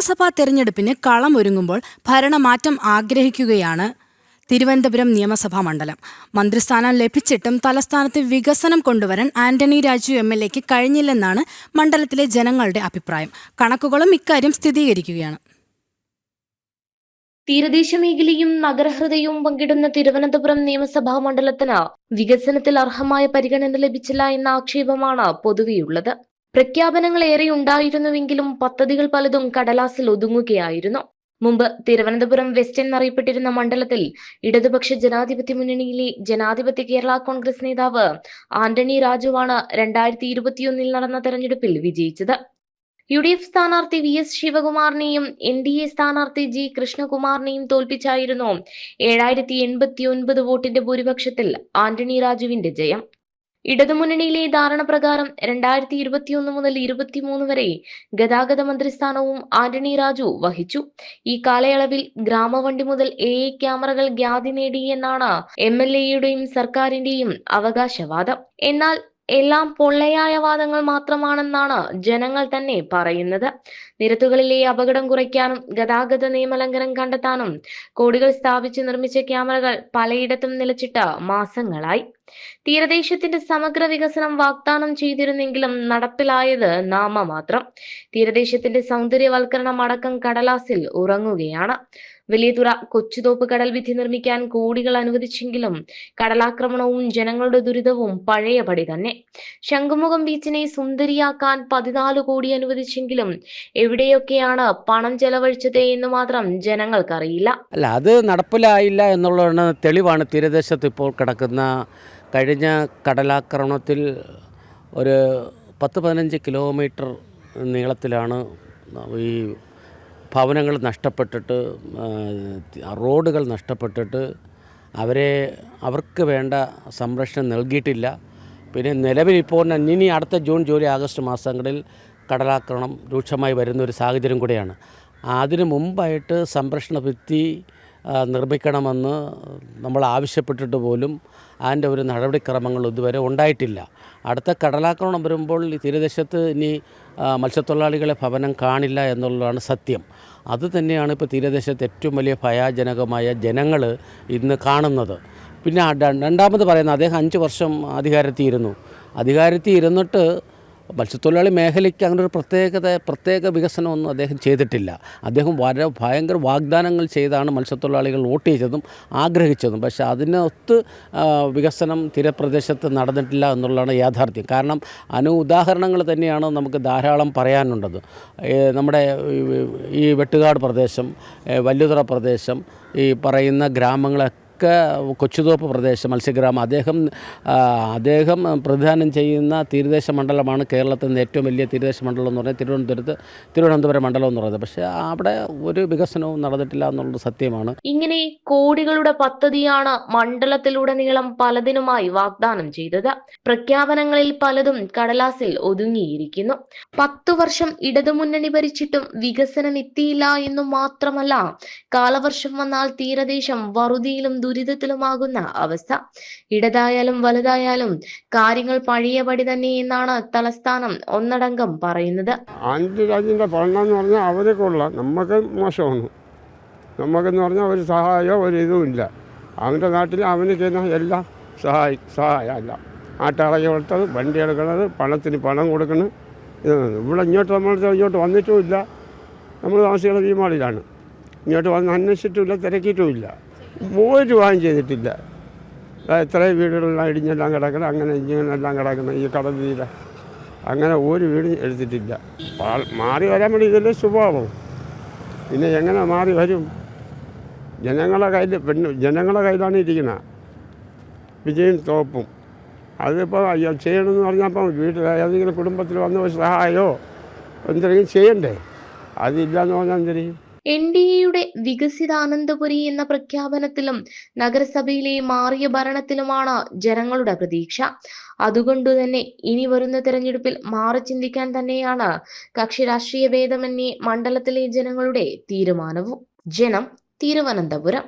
നിയമസഭാ തെരഞ്ഞെടുപ്പിന് കളമൊരുങ്ങുമ്പോൾ ഭരണമാറ്റം ആഗ്രഹിക്കുകയാണ് തിരുവനന്തപുരം നിയമസഭാ മണ്ഡലം. മന്ത്രിസ്ഥാനം ലഭിച്ചിട്ടും തലസ്ഥാനത്ത് വികസനം കൊണ്ടുവരാൻ ആന്റണി രാജു MLAക്ക് കഴിഞ്ഞില്ലെന്നാണ് മണ്ഡലത്തിലെ ജനങ്ങളുടെ അഭിപ്രായം. കണക്കുകളും ഇക്കാര്യം സ്ഥിരീകരിക്കുകയാണ്. തീരദേശ മേഖലയും നഗരഹൃദയവും പങ്കിടുന്ന തിരുവനന്തപുരം നിയമസഭാ മണ്ഡലത്തിന് വികസനത്തിൽ അർഹമായ പരിഗണന ലഭിച്ചില്ല എന്ന ആക്ഷേപമാണ് പൊതുവെയുള്ളത്. പ്രഖ്യാപനങ്ങൾ ഏറെ ഉണ്ടായിരുന്നുവെങ്കിലും പദ്ധതികൾ പലതും കടലാസിൽ ഒതുങ്ങുകയായിരുന്നു. മുമ്പ് തിരുവനന്തപുരം വെസ്റ്റ് എന്നറിയപ്പെട്ടിരുന്ന മണ്ഡലത്തിൽ ഇടതുപക്ഷ ജനാധിപത്യ മുന്നണിയിലെ ജനാധിപത്യ കേരള കോൺഗ്രസ് നേതാവ് ആന്റണി രാജുവാണ് 2021 നടന്ന തെരഞ്ഞെടുപ്പിൽ വിജയിച്ചത്. UDF സ്ഥാനാർത്ഥി VS ശിവകുമാറിനെയും NDA സ്ഥാനാർത്ഥി G കൃഷ്ണകുമാറിനെയും തോൽപ്പിച്ചായിരുന്നു 7089 വോട്ടിന്റെ ഭൂരിപക്ഷത്തിൽ ആന്റണി രാജുവിന്റെ ജയം. ഇടതുമുന്നണിയിലെ ധാരണ പ്രകാരം 2021 മുതൽ 23 വരെ ഗതാഗത മന്ത്രിസ്ഥാനവും ആന്റണി രാജു വഹിച്ചു. ഈ കാലയളവിൽ ഗ്രാമവണ്ടി മുതൽ AI ക്യാമറകൾ ഖ്യാതി നേടി എന്നാണ് MLAയുടെയും സർക്കാരിന്റെയും അവകാശവാദം. എന്നാൽ എല്ലാം പൊള്ളയായ വാദങ്ങൾ മാത്രമാണെന്നാണ് ജനങ്ങൾ തന്നെ പറയുന്നത്. നിരത്തുകളിലെ അപകടം കുറയ്ക്കാനും ഗതാഗത നിയമലംഘനം കണ്ടെത്താനും കോടികൾ സ്ഥാപിച്ച് നിർമ്മിച്ച ക്യാമറകൾ പലയിടത്തും നിലച്ചിട്ട് മാസങ്ങളായി. തീരദേശത്തിന്റെ സമഗ്ര വികസനം വാഗ്ദാനം ചെയ്തിരുന്നെങ്കിലും നടപ്പിലായത് നാമമാത്രം. തീരദേശത്തിന്റെ സൗന്ദര്യവൽക്കരണം അടക്കം കടലാസിൽ ഉറങ്ങുകയാണ്. വലിയതുറ കൊച്ചുതോപ്പ് കടൽ ഭിത്തി നിർമ്മിക്കാൻ കോടികൾ അനുവദിച്ചെങ്കിലും കടലാക്രമണവും ജനങ്ങളുടെ ദുരിതവും പഴയപടി തന്നെ. ശംഖുമുഖം ബീച്ചിനെ സുന്ദരിയാക്കാൻ 14 കോടി അനുവദിച്ചെങ്കിലും എവിടെയൊക്കെയാണ് പണം ചെലവഴിച്ചത് എന്ന് മാത്രം ജനങ്ങൾക്കറിയില്ല. അല്ല, അത് നടപ്പിലായില്ല എന്നുള്ളതാണ് തെളിവാണ്. തീരദേശത്ത് ഇപ്പോൾ കിടക്കുന്ന കഴിഞ്ഞ കടലാക്രമണത്തിൽ ഒരു 10-15 കിലോമീറ്റർ നീളത്തിലാണ് ഈ ഭവനങ്ങൾ നഷ്ടപ്പെട്ടിട്ട്, റോഡുകൾ നഷ്ടപ്പെട്ടിട്ട് അവർക്ക് വേണ്ട സംരക്ഷണം നൽകിയിട്ടില്ല. പിന്നെ നിലവിലിപ്പോൾ ഇനി അടുത്ത ജൂൺ, ജൂലൈ, ആഗസ്റ്റ് മാസങ്ങളിൽ കടലാക്രമണം രൂക്ഷമായി വരുന്നൊരു സാഹചര്യം കൂടെയാണ്. അതിനു മുമ്പായിട്ട് സംരക്ഷണ ഭിത്തി നിർമ്മിക്കണമെന്ന് നമ്മൾ ആവശ്യപ്പെട്ടിട്ട് പോലും അതിൻ്റെ ഒരു നടപടിക്രമങ്ങൾ ഇതുവരെ ഉണ്ടായിട്ടില്ല. അടുത്ത കടലാക്രമണം വരുമ്പോൾ ഈ തീരദേശത്ത് ഇനി മത്സ്യത്തൊഴിലാളികളെ ഭവനം കാണില്ല എന്നുള്ളതാണ് സത്യം. അതുതന്നെയാണ് ഇപ്പോൾ തീരദേശത്ത് ഏറ്റവും വലിയ ഭയാജനകമായ ജനങ്ങൾ ഇന്ന് കാണുന്നത്. പിന്നെ രണ്ടാമത് പറയുന്നത്, അദ്ദേഹം 5 വർഷം അധികാരത്തിൽ ഇരുന്നിട്ട് മത്സ്യത്തൊഴിലാളി മേഖലയ്ക്ക് അങ്ങനെ ഒരു പ്രത്യേക വികസനമൊന്നും അദ്ദേഹം ചെയ്തിട്ടില്ല. അദ്ദേഹം ഭയങ്കര വാഗ്ദാനങ്ങൾ ചെയ്താണ് മത്സ്യത്തൊഴിലാളികൾ വോട്ട് ചെയ്തതും ആഗ്രഹിച്ചതും. പക്ഷേ അതിനൊത്ത് വികസനം തീരപ്രദേശത്ത് നടന്നിട്ടില്ല എന്നുള്ളതാണ് യാഥാർത്ഥ്യം. കാരണം ഉദാഹരണങ്ങൾ തന്നെയാണ് നമുക്ക് ധാരാളം പറയാനുള്ളത്. നമ്മുടെ ഈ വെട്ടുകാട് പ്രദേശം, വലിയതുറ പ്രദേശം, ഈ പറയുന്ന ഗ്രാമങ്ങളൊക്കെ കൊച്ചുതോപ്പ് പ്രദേശം, മത്സ്യഗ്രാമം, അദ്ദേഹം പ്രതിദാനം ചെയ്യുന്ന തീരദേശ മണ്ഡലമാണ് കേരളത്തിൽ നിന്ന് ഏറ്റവും വലിയ തീരദേശ മണ്ഡലം എന്ന് പറയുന്നത് തിരുവനന്തപുരം മണ്ഡലം എന്ന് പറയുന്നത്. പക്ഷേ അവിടെ ഒരു വികസനവും നടന്നിട്ടില്ല എന്നുള്ളത് സത്യമാണ്. ഇങ്ങനെ കോടികളുടെ പദ്ധതിയാണ് മണ്ഡലത്തിലുടനീളം പലതിനുമായി വാഗ്ദാനം ചെയ്തത്. പ്രഖ്യാപനങ്ങളിൽ പലതും കടലാസിൽ ഒതുങ്ങിയിരിക്കുന്നു. 10 വർഷം ഇടതുമുന്നണി ഭരിച്ചിട്ടും വികസനം എത്തിയില്ല എന്നു മാത്രമല്ല, കാലവർഷം വന്നാൽ തീരദേശം വറുതിയിലും ദുരിതത്തിലുമാകുന്ന അവസ്ഥ. ഇടതായാലും വലുതായാലും കാര്യങ്ങൾ പഴയപടി തന്നെ എന്നാണ് തലസ്ഥാനം ഒന്നടങ്കം പറയുന്നത്. ആന്റണിരാജിന്റെ ഭരണം എന്ന് പറഞ്ഞാൽ അവരെ കൊള്ളാം, നമുക്ക് മോശമാണ്. നമുക്കെന്ന് പറഞ്ഞാൽ ഒരു സഹായമോ ഒരു ഇതും ഇല്ല. അവൻ്റെ നാട്ടിൽ അവനക്ക് എല്ലാം സഹായമല്ല. ആട്ടിറക്കി കൊടുത്തത്, വണ്ടി എടുക്കുന്നത്, പണത്തിന് പണം കൊടുക്കുന്നത്. ഇവിടെ ഇങ്ങോട്ട് വന്നിട്ടുമില്ല. നമ്മൾ താമസിക്കുന്ന വീമാളിലാണ്. ഇങ്ങോട്ട് വന്ന് അന്വേഷിച്ചിട്ടുമില്ല, തിരക്കിയിട്ടുമില്ല. ഒരു വായം ചെയ്തിട്ടില്ല. എത്രയും വീടുകളെല്ലാം ഇടിഞ്ഞെല്ലാം കിടക്കണം, അങ്ങനെ ഇങ്ങനെല്ലാം കിടക്കണം ഈ കടൽ തീരെ. അങ്ങനെ ഒരു വീട് എടുത്തിട്ടില്ല. മാറി വരാൻ വേണ്ടി ഇതല്ലേ സ്വഭാവം. പിന്നെ എങ്ങനെ മാറി വരും? ജനങ്ങളുടെ കയ്യിലാണ് ഇരിക്കുന്നത് വിജയും തോപ്പും. അതിപ്പോൾ ചെയ്യണമെന്ന് പറഞ്ഞപ്പോൾ വീട്ടിൽ ഏതെങ്കിലും കുടുംബത്തിൽ വന്ന ഒരു സഹായമോ എന്തെങ്കിലും ചെയ്യണ്ടേ? അതില്ലാന്ന് പറഞ്ഞാൽ എന്തെങ്കിലും. NDAയുടെ വികസിതാനന്ദപുരി എന്ന പ്രഖ്യാപനത്തിലും നഗരസഭയിലെ മാറിയ ഭരണത്തിലുമാണ് ജനങ്ങളുടെ പ്രതീക്ഷ. അതുകൊണ്ടുതന്നെ ഇനി വരുന്ന തെരഞ്ഞെടുപ്പിൽ മാറി ചിന്തിക്കാൻ തന്നെയാണ് കക്ഷി രാഷ്ട്രീയ ഭേദമന്യേ മണ്ഡലത്തിലെ ജനങ്ങളുടെ തീരുമാനവും. ജനം, തിരുവനന്തപുരം.